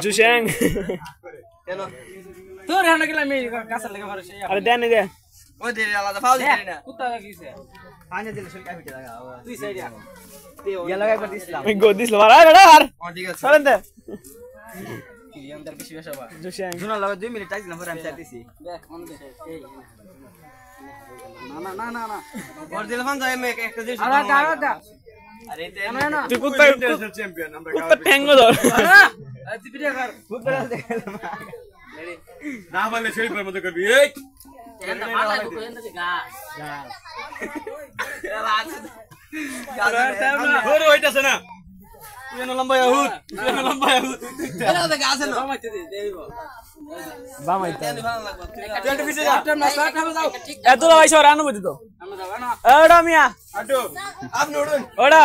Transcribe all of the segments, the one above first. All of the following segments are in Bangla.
জুশেং তোর এখানে গেলাম এই কাঁচার লেগে ভরে আরে দেন দে ওই দে আলাদা ফাউল দিলি না কুত্তা গিয়েছে পানি দিলে শুলকা ফিটে লাগা তুই সাইডে ইয়া লাগা একবার দিছিলাম আমি গো দিছলো আর আরে আর ঠিক আছে চলেন দে কি আমাদের বেশি বেশি বা জুশেং জুনা লাগা 2 মিনিট টাইছিলাম পরে আমি চাই দিছি দেখ মন দে এই না ওর দিলে ফান যায় আমি একটা জিনিস আরে দা আরে না তুই কুত্তা চ্যাম্পিয়ন আমরা কুত্তা ঠ্যাঙ্গো ধর তুই ভিডিও কর কুত্তা দেখালাম না বললে সেই পর মতো করবি এই এন্ড ভালো লাগবে এন্ড গাছ ওরে ওইটাছে না তুই না লম্বা ইয়াহুদ এরা তো গাছে না বামাইতে দে দেইব বামাইতা তেল ভালো লাগবে জলদি পিছে যা টাইম না স্টার্ট হবে যাও এত ভাই সর আনুমতি তো আমরা যাব না ওড়া মিয়া আটো আপনি উড়ুন ওড়া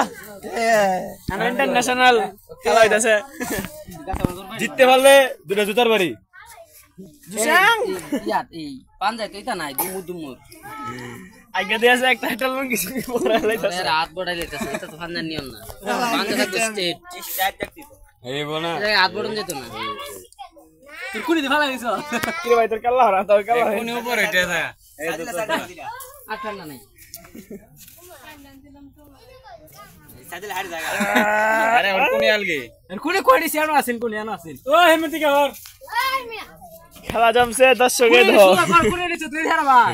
ইন্টারন্যাশনাল খেলা হইতাছে জিততে পারলে দুটো জুতার বাড়ি জুশেং ইয়াত এই পাঞ্জায় তো এটা নাই দুমুর আগে দিয়েছে একটা টাইটেল লঙ্গি পড়া লাইতাছে রাত বড়াই লেতেছে এটা তো ফান্দার নিয়ম না পাঞ্জা থাকতো স্টেট স্টার্ট দেখতি তো এই বনা এটা হাত বড়ন যেত না তুই কুড়ি দি ভালো গেছো কি রে ভাই তোর কাল্লা হরা তোর কাল্লা কোন উপর এটা আছে আর ঠান্ডা নাই সাইডে হাড় জায়গা আরে ওর কোনি আলগে কোনে কোড়ি সিয়ানো আছেন কোনে আনো আছেন ও হেমতি কে হর খেলা জমছে দর্শকে ধ কোনে নিছে তুই হারা ভাই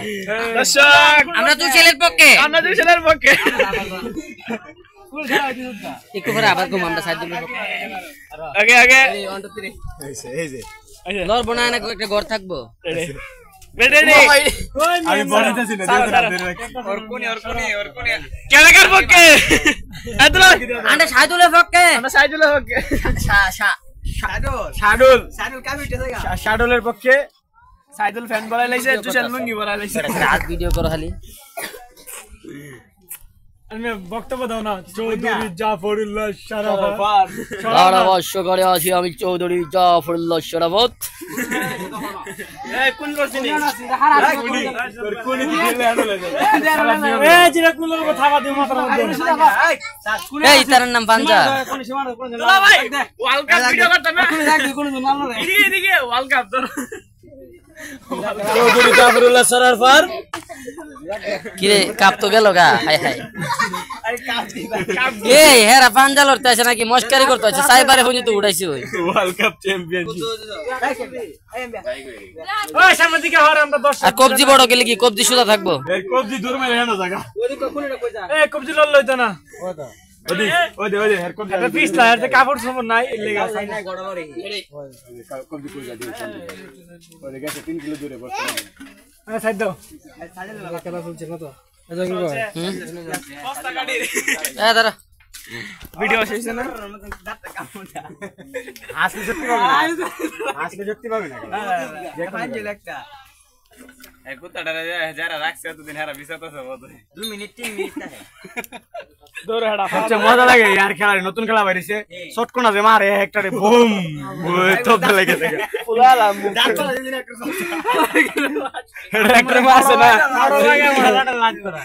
দর্শক আমরা তো ছেলের পক্ষে আমরা দুই ছেলের পক্ষে ফুল খেলা হইছে না একটু পরে আবার ঘুম আমরা সাইড দিলে আগে আগে 1 2 3 এই যে ঘর বানায় না একটা ঘর থাকবো রেডি রেডি আমি বলতেছি না ওর কোনি কেনাকার পক্ষে এতলা আন্ডা সাইদুলের পক্ষে আমরা সাইদুলের পক্ষে শাডুল শাডুল কাবিটে জায়গা শাডুলের পক্ষে সাইদুল ফ্যান বলাই লাইছে জুশেল লুঙ্গি বলাই লাইছে রাত ভিডিও করো খালি আমি বক্তব্য দাও না চৌধুরী জাফরুল্লাহ শরাফত ধারাভাষ্য করে আছি আমি চৌধুরী জাফরুল্লাহ শরাফত এই কোন করছিস তোর কোনি দিলে আনো লাগে এই জিরা কুলের কথা বাদ দিও মাত্র এই তার নাম পাঞ্জা তোলা ভাই ওয়ার্ল্ড কাপ ভিডিও করতে না এদিকে ওয়ার্ল্ড কাপ ধর চৌধুরী জাফরুল্লাহ শরাফত কি রে কাপ তো গেল গা হাই হাই আরে কাপ এই হেরা পাঞ্জা লড়তে আছে নাকি মস্কারি করতে আছে সাইবারে হইনি তো উড়াইছি ওই ওয়ার্ল্ড কাপ চ্যাম্পিয়নশিপ ওই সামনে দিকে হর আমরা 10 আর কবজি বড় গেলে কি কবজি সুদা থাকবো এই কবজি দূর মেরে হেনো জায়গা এই কবজি লল লইতো না ওই হের কবজি এটা পিস না এটা কাপড় সমর নাই লেগা নাই গড় লড়ি কবজি কই যা দিও ওই গেছে 3 কিলো দূরে বর্তমানে আরে সাইড দাও খেলা চলছে না তো বস্তা কাটি এ দাঁড়া ভিডিও শেষ না আজকে যুক্তি পাবে না পাঞ্জে লাগতা এই কুত্তাটা যারা রাখছে এতদিন হেরা বিছাতেছে বড় 2 মিনিট 3 মিনিট থাকে দৌড় হাড়া সবচেয়ে মজা লাগে यार খেলা নতুন খেলা বাইরেছে শর্ট কোনা যে মারে একটারে বুম তো ভালো লাগে ফুলালা মুখ একটা মারছে না আরো লাগে মারাটা লাগবে না